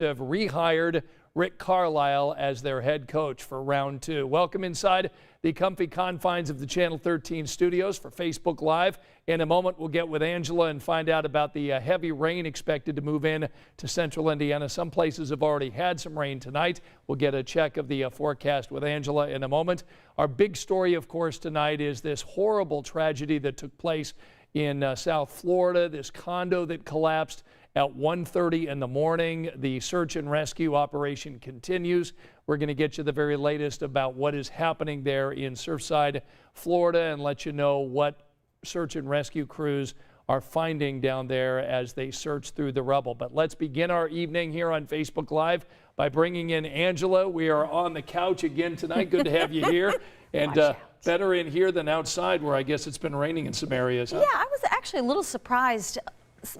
have rehired Rick Carlisle as their head coach for round 2. Welcome inside the comfy confines of the Channel 13 studios for Facebook Live. In a moment, we'll get with Angela and find out about the heavy rain expected to move in to central Indiana. Some places have already had some rain tonight. We'll get a check of the forecast with Angela in a moment. Our big story, of course, tonight is this horrible tragedy that took place in South Florida, this condo that collapsed at 1:30 in the morning. The search and rescue operation continues. We're going to get you the very latest about what is happening there in Surfside, Florida, and let you know what search and rescue crews are finding down there as they search through the rubble. But let's begin our evening here on Facebook Live by bringing in Angela. We are on the couch again tonight. Good to have you here. And better in here than outside, where I guess it's been raining in some areas. Huh? Yeah, I was actually a little surprised.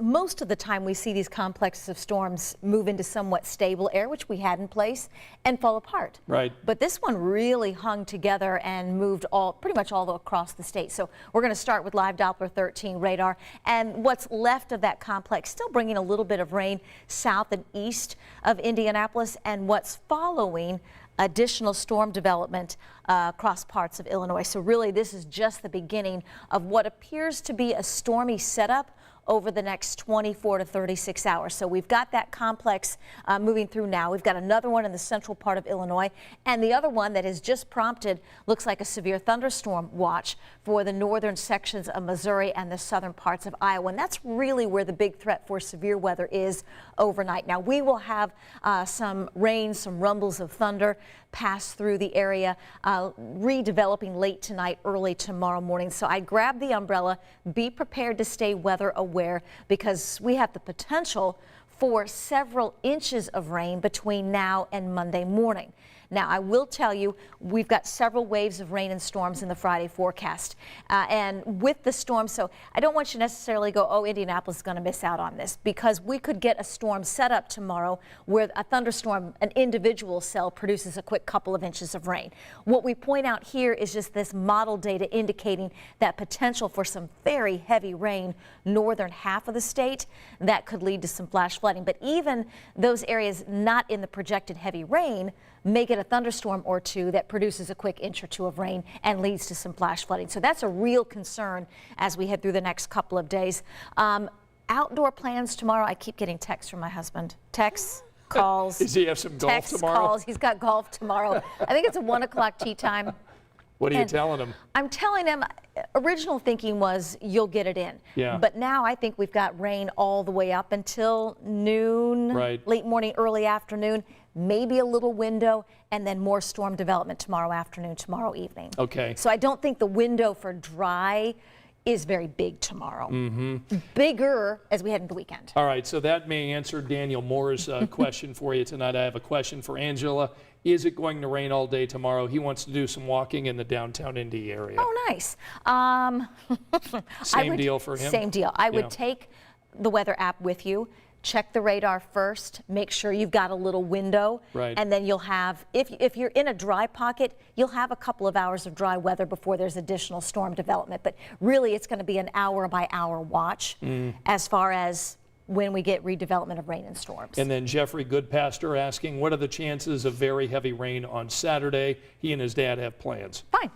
Most of the time we see these complexes of storms move into somewhat stable air, which we had in place, and fall apart. Right. But this one really hung together and moved pretty much all across the state. So we're going to start with live Doppler 13 radar, and what's left of that complex still bringing a little bit of rain south and east of Indianapolis, and what's following additional storm development across parts of Illinois. So really this is just the beginning of what appears to be a stormy setup over the next 24 to 36 hours. So we've got that complex moving through now. We've got another one in the central part of Illinois, and the other one that has just prompted looks like a severe thunderstorm watch for the northern sections of Missouri and the southern parts of Iowa. And that's really where the big threat for severe weather is overnight. Now we will have some rain, some rumbles of thunder pass through the area, redeveloping late tonight, early tomorrow morning. So I grab the umbrella, be prepared to stay weather aware, because we have the potential for several inches of rain between now and Monday morning. Now, I will tell you, we've got several waves of rain and storms in the Friday forecast. And with the storm, so I don't want you to necessarily go, oh, Indianapolis is going to miss out on this, because we could get a storm set up tomorrow where a thunderstorm, an individual cell, produces a quick couple of inches of rain. What we point out here is just this model data indicating that potential for some very heavy rain northern half of the state that could lead to some flash flooding. But even those areas not in the projected heavy rain may get a thunderstorm or two that produces a quick inch or two of rain and leads to some flash flooding. So that's a real concern as we head through the next couple of days. Outdoor plans tomorrow. I keep getting texts from my husband. Texts, calls. Does he have some golf texts, tomorrow? Calls. He's got golf tomorrow. I think it's a 1 o'clock tee time. What are you telling him? I'm telling him, original thinking was you'll get it in. Yeah. But now I think we've got rain all the way up until noon, late morning, early afternoon, maybe a little window, and then more storm development tomorrow afternoon, tomorrow evening. Okay. So I don't think the window for dry is very big tomorrow. Bigger as we head into the weekend. All right, so that may answer Daniel Moore's question for you tonight. I have a question for Angela. Is it going to rain all day tomorrow? He wants to do some walking in the downtown Indy area. Oh, nice. Same deal for him? Same deal. I would take the weather app with you. Check the radar first, make sure you've got a little window, and then you'll have, if you're in a dry pocket, you'll have a couple of hours of dry weather before there's additional storm development. But really, it's going to be an hour by hour watch as far as when we get redevelopment of rain and storms. And then Jeffrey Goodpastor asking, what are the chances of very heavy rain on Saturday? He and his dad have plans. Fine,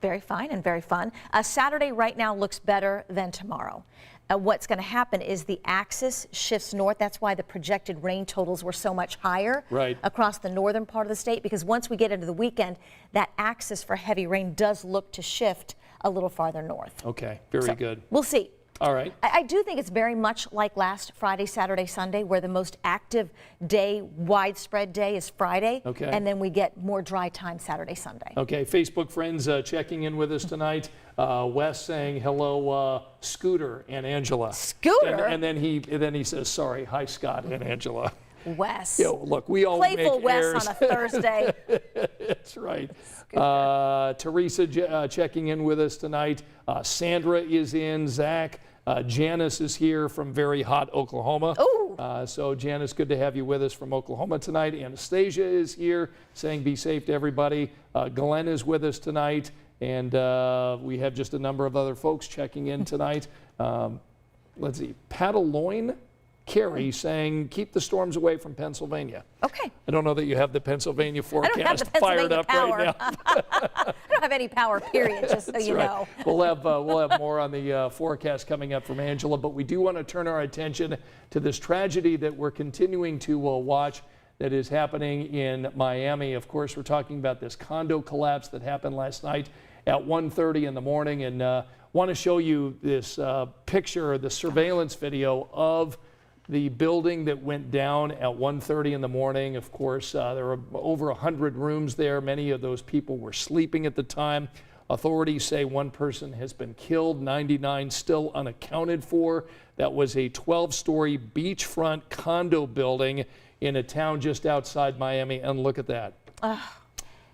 very fine and very fun. Saturday right now looks better than tomorrow. What's going to happen is the axis shifts north. That's why the projected rain totals were so much higher across the northern part of the state, because once we get into the weekend, that axis for heavy rain does look to shift a little farther north. Okay, very good. We'll see. All right. I do think it's very much like last Friday, Saturday, Sunday, where the most active day, widespread day is Friday. Okay. And then we get more dry time Saturday, Sunday. Okay. Facebook friends checking in with us tonight. Wes saying hello, Scooter and Angela. Scooter? And then he says, sorry, hi, Scott and Angela. Wes. Look, we all Playful make Wes errors. on a Thursday. That's right. Teresa checking in with us tonight. Sandra is in. Zach. Janice is here from very hot Oklahoma. So Janice, good to have you with us from Oklahoma tonight. Anastasia is here saying be safe to everybody. Glenn is with us tonight. And we have just a number of other folks checking in tonight. Let's see. Padaloin Carrie saying keep the storms away from Pennsylvania. Okay. I don't know that you have the Pennsylvania forecast I don't have the Pennsylvania fired up power. right now. I don't have any power, period, just so you know. We'll have more on the forecast coming up from Angela, but we do want to turn our attention to this tragedy that we're continuing to watch that is happening in Miami. Of course, we're talking about this condo collapse that happened last night at 1:30 in the morning, and want to show you this picture, the surveillance video of the building that went down at 1:30 in the morning. Of course, there were over 100 rooms there. Many of those people were sleeping at the time. Authorities say one person has been killed, 99 still unaccounted for. That was a 12-story beachfront condo building in a town just outside Miami, and look at that.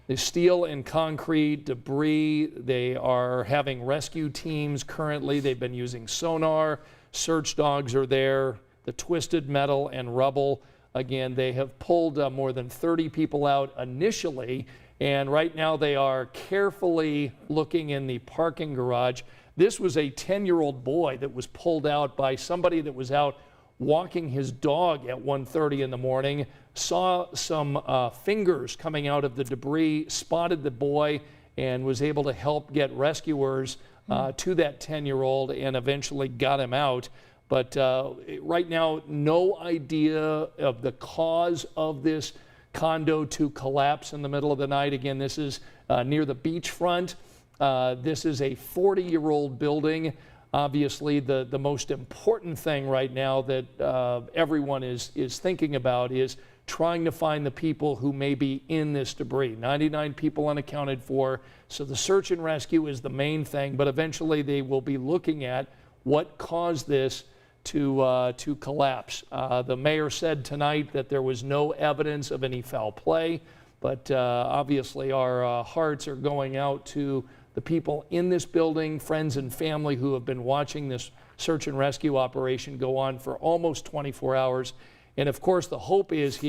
The steel and concrete debris. They are having rescue teams currently. They've been using sonar. Search dogs are there. The twisted metal and rubble. Again, they have pulled more than 30 people out initially, and right now they are carefully looking in the parking garage. This was a 10-year-old boy that was pulled out by somebody that was out walking his dog at 1:30 in the morning, saw some fingers coming out of the debris, spotted the boy, and was able to help get rescuers to that 10-year-old and eventually got him out. But right now, no idea of the cause of this condo to collapse in the middle of the night. Again, this is near the beachfront. This is a 40-year-old building. Obviously, the most important thing right now that everyone is thinking about is trying to find the people who may be in this debris. 99 people unaccounted for. So the search and rescue is the main thing, but eventually they will be looking at what caused this to collapse. The mayor said tonight that there was no evidence of any foul play, but obviously our hearts are going out to the people in this building, friends and family who have been watching this search and rescue operation go on for almost 24 hours. And of course, the hope is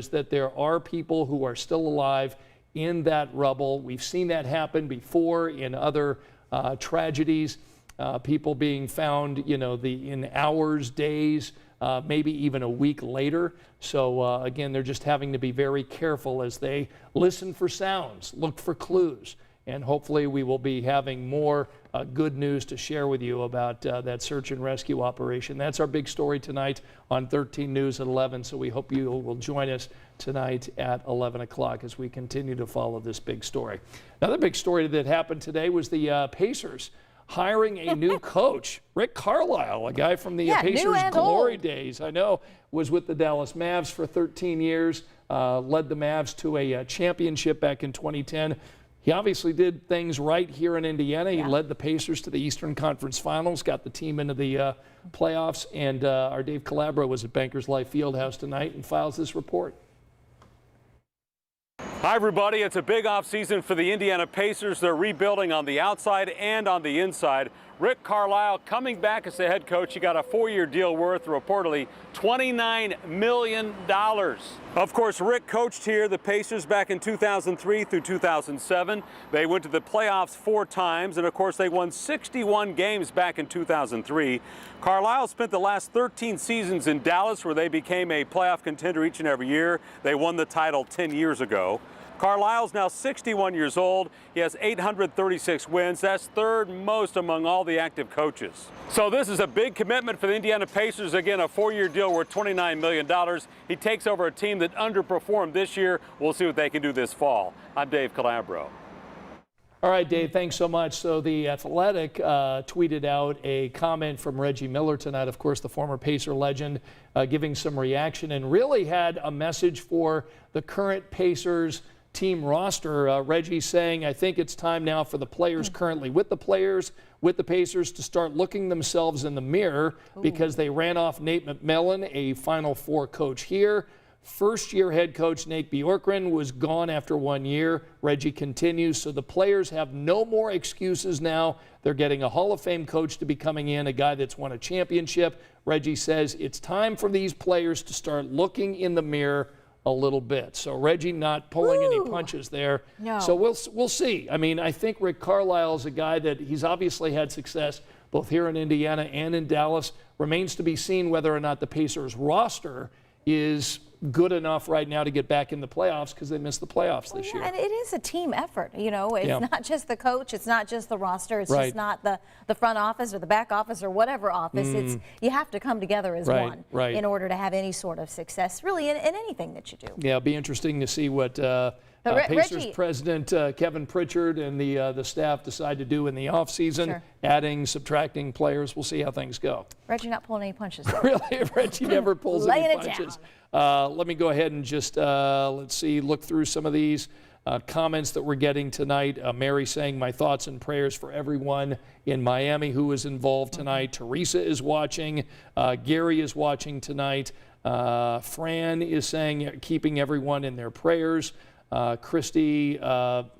that there are people who are still alive in that rubble. We've seen that happen before in other tragedies. People being found, in hours, days, maybe even a week later. So again, they're just having to be very careful as they listen for sounds, look for clues, and hopefully we will be having more good news to share with you about that search and rescue operation. That's our big story tonight on 13 News at 11, so we hope you will join us tonight at 11 o'clock as we continue to follow this big story. Another big story that happened today was the Pacers hiring a new coach. Rick Carlisle, a guy from the Pacers glory days, I know, was with the Dallas Mavs for 13 years, led the Mavs to a championship back in 2010. He obviously did things right here in Indiana. He led the Pacers to the Eastern Conference Finals, got the team into the playoffs, and our Dave Calabro was at Bankers Life Fieldhouse tonight and files this report. Hi, everybody. It's a big offseason for the Indiana Pacers. They're rebuilding on the outside and on the inside. Rick Carlisle coming back as the head coach. He got a 4-year deal worth reportedly $29 million. Of course, Rick coached here the Pacers back in 2003 through 2007. They went to the playoffs 4 times, and of course, they won 61 games back in 2003. Carlisle spent the last 13 seasons in Dallas, where they became a playoff contender each and every year. They won the title 10 years ago. Carlisle's now 61 years old. He has 836 wins. That's third most among all the active coaches. So this is a big commitment for the Indiana Pacers. Again, a 4-year deal worth $29 million. He takes over a team that underperformed this year. We'll see what they can do this fall. I'm Dave Calabro. All right, Dave, thanks so much. So the Athletic tweeted out a comment from Reggie Miller tonight, of course, the former Pacer legend, giving some reaction and really had a message for the current Pacers team roster. Reggie saying, I think it's time now for the players currently with the Pacers to start looking themselves in the mirror because they ran off Nate McMillan, a Final Four coach here. First-year head coach Nate Bjorkgren was gone after 1 year. Reggie continues, so the players have no more excuses now. They're getting a Hall of Fame coach to be coming in, a guy that's won a championship. Reggie says it's time for these players to start looking in the mirror a little bit. So Reggie not pulling any punches there. No. So we'll see. I mean, I think Rick Carlisle is a guy that he's obviously had success, both here in Indiana and in Dallas. Remains to be seen whether or not the Pacers roster is good enough right now to get back in the playoffs, because they missed the playoffs this year. And it is a team effort. You know, it's not just the coach, it's not just the roster, it's just not the front office or the back office or whatever office. It's you have to come together as one in order to have any sort of success, really, in anything that you do. Yeah, it'll be interesting to see what Pacers president Kevin Pritchard and the staff decide to do in the offseason, adding, subtracting players. We'll see how things go. Reggie not pulling any punches. Really, Reggie never pulls any punches. Let me go ahead and just, let's see, look through some of these comments that we're getting tonight. Mary saying, my thoughts and prayers for everyone in Miami who is involved tonight. Teresa is watching. Gary is watching tonight. Fran is saying, keeping everyone in their prayers. Christy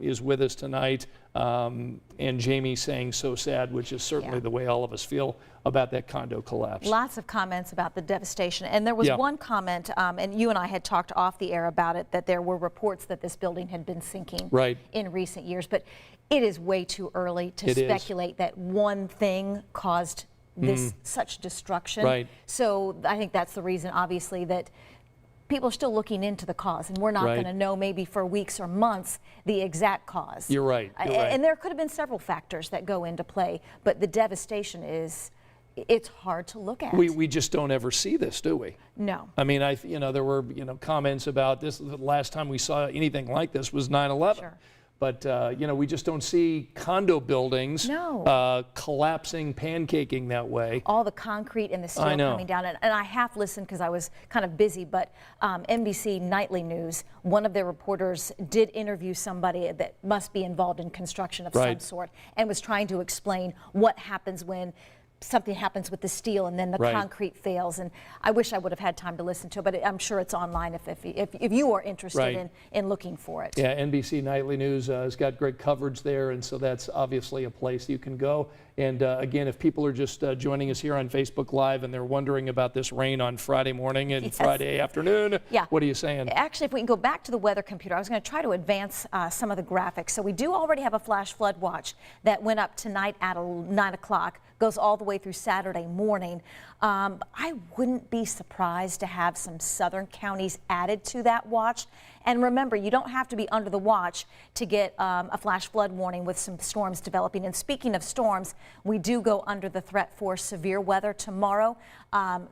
is with us tonight, and Jamie saying so sad, which is certainly the way all of us feel about that condo collapse. Lots of comments about the devastation, and there was one comment, and you and I had talked off the air about it, that there were reports that this building had been sinking in recent years, but it is way too early to speculate that one thing caused this such destruction. So I think that's the reason, obviously, that people are still looking into the cause, and we're not going to know maybe for weeks or months the exact cause. You're right. And there could have been several factors that go into play, but the devastation is, it's hard to look at. We just don't ever see this, do we? No. I mean, there were comments about this. The last time we saw anything like this was 9/11. Sure. But, we just don't see condo buildings collapsing, pancaking that way. All the concrete and the steel coming down. And I half listened because I was kind of busy, but NBC Nightly News, one of their reporters did interview somebody that must be involved in construction of some sort, and was trying to explain what happens when something happens with the steel and then the concrete fails. And I wish I would have had time to listen to it, but I'm sure it's online if you are interested in looking for it. Yeah, NBC Nightly News has got great coverage there, and so that's obviously a place you can go. And again, if people are just joining us here on Facebook Live and they're wondering about this rain on Friday morning and Friday afternoon, what are you saying? Actually, if we can go back to the weather computer, I was going to try to advance some of the graphics. So we do already have a flash flood watch that went up tonight at 9 o'clock, goes all the way through Saturday morning. I wouldn't be surprised to have some southern counties added to that watch. And remember, you don't have to be under the watch to get a flash flood warning with some storms developing. And speaking of storms, we do go under the threat for severe weather tomorrow.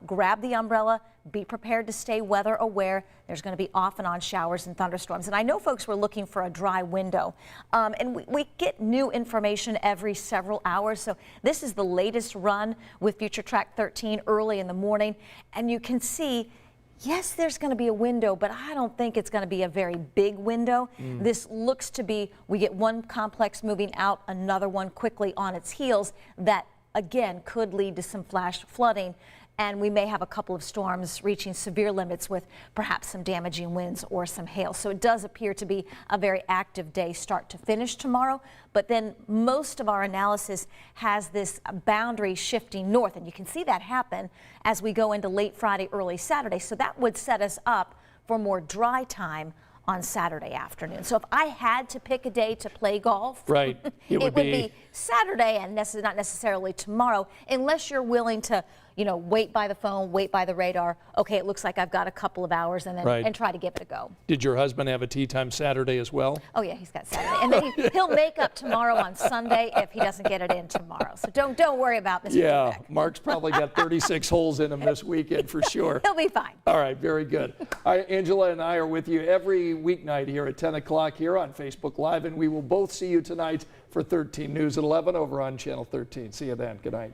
Grab the umbrella. Be prepared to stay weather aware. There's going to be off and on showers and thunderstorms. And I know folks were looking for a dry window. And we get new information every several hours. So this is the latest run with Future Track 13 early in the morning. And you can see, yes, there's going to be a window, but I don't think it's going to be a very big window. This looks to be, we get one complex moving out, another one quickly on its heels. That, again, could lead to some flash flooding. And we may have a couple of storms reaching severe limits with perhaps some damaging winds or some hail. So it does appear to be a very active day start to finish tomorrow. But then most of our analysis has this boundary shifting north. And you can see that happen as we go into late Friday, early Saturday. So that would set us up for more dry time on Saturday afternoon. So if I had to pick a day to play golf, it would be Saturday and not necessarily tomorrow, unless you're willing to, wait by the phone, wait by the radar. Okay, it looks like I've got a couple of hours, and then and try to give it a go. Did your husband have a tee time Saturday as well? Oh yeah, he's got Saturday, and then he'll make up tomorrow on Sunday if he doesn't get it in tomorrow. So don't worry about Mr. Yeah, Mark's probably got 36 holes in him this weekend for sure. He'll be fine. All right, very good. All right, Angela and I are with you every weeknight here at 10 o'clock here on Facebook Live, and we will both see you tonight for 13 News at 11 over on Channel 13. See you then. Good night.